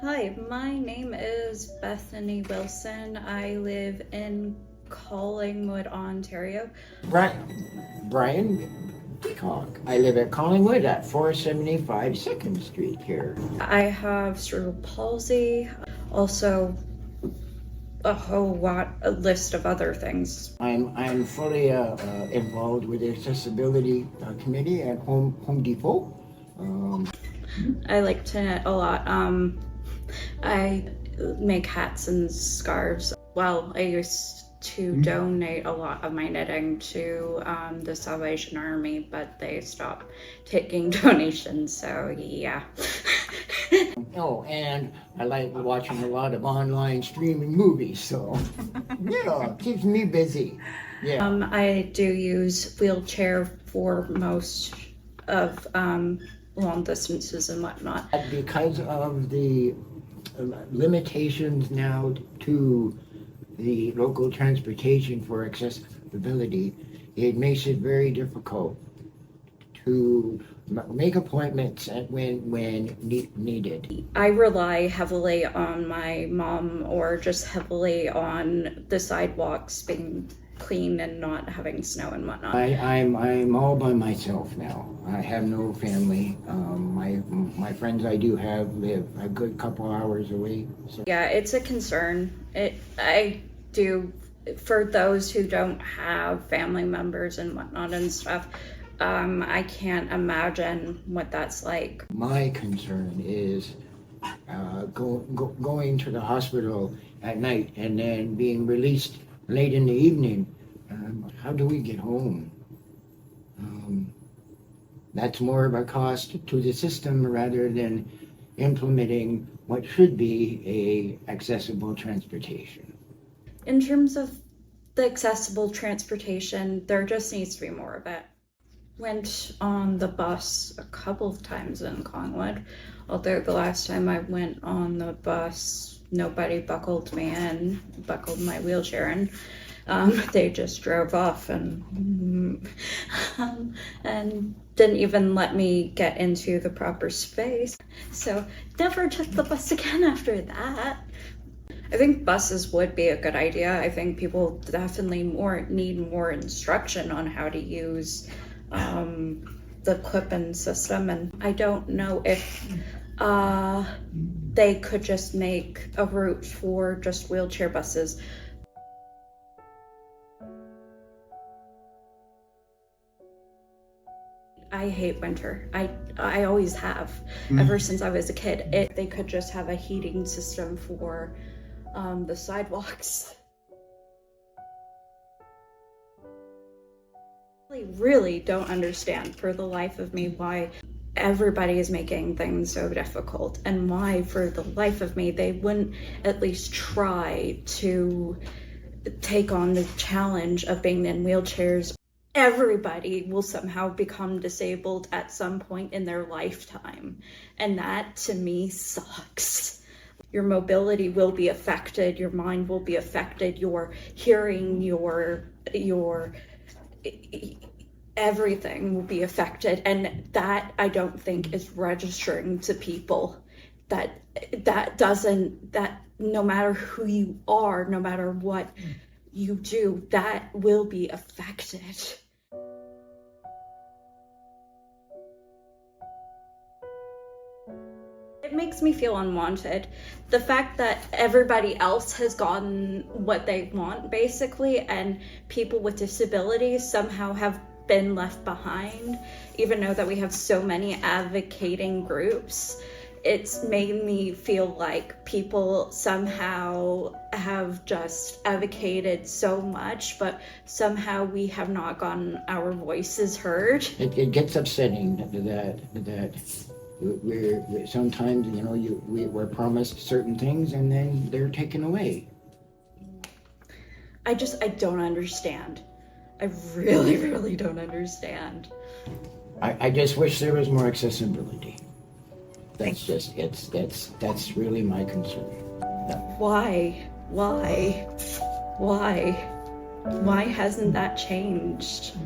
Hi, my name is Bethany Wilson. I live in Collingwood, Ontario. Brian Peacock. I live at Collingwood at 475 2nd Street here. I have cerebral palsy, also a list of other things. I'm fully involved with the accessibility committee at Home Depot. I like to knit a lot. I make hats and scarves. Well, I used to donate a lot of my knitting to the Salvation Army, but they stopped taking donations, so yeah. Oh, and I like watching a lot of online streaming movies, so yeah, keeps me busy. Yeah. I do use wheelchair for most of long distances and whatnot. Because of the limitations now to the local transportation for accessibility, it makes it very difficult to make appointments when needed. I rely heavily on my mom, or just heavily on the sidewalks being clean and not having snow and whatnot. I'm all by myself now. I have no family. My friends I do have live a good couple hours away. So. Yeah, it's a concern. I do, for those who don't have family members and whatnot and stuff. I can't imagine what that's like. My concern is going to the hospital at night and then being released late in the evening. How do we get home? That's more of a cost to the system rather than implementing what should be a accessible transportation. In terms of the accessible transportation, there just needs to be more of it. Went on the bus a couple of times in Collingwood, although the last time I went on the bus, nobody buckled me in, buckled my wheelchair in. They just drove off and didn't even let me get into the proper space. So never took the bus again after that. I think buses would be a good idea. I think people definitely need more instruction on how to use the clip-in system, and I don't know if they could just make a route for just wheelchair buses. I hate winter. I always have, ever since I was a kid. They could just have a heating system for the sidewalks. I really don't understand for the life of me why everybody is making things so difficult, and why for the life of me they wouldn't at least try to take on the challenge of being in wheelchairs. Everybody will somehow become disabled at some point in their lifetime, and that to me sucks. Your mobility will be affected, your mind will be affected, your hearing, your everything will be affected, and that I don't think is registering to people. That no matter who you are, no matter what you do, that will be affected. It makes me feel unwanted. The fact that everybody else has gotten what they want, basically, and people with disabilities somehow have been left behind, even though that we have so many advocating groups. It's made me feel like people somehow have just advocated so much, but somehow we have not gotten our voices heard. It gets upsetting that we're sometimes, we're promised certain things and then they're taken away. I don't understand. I really, really don't understand. I just wish there was more accessibility. That's really my concern. Why hasn't that changed?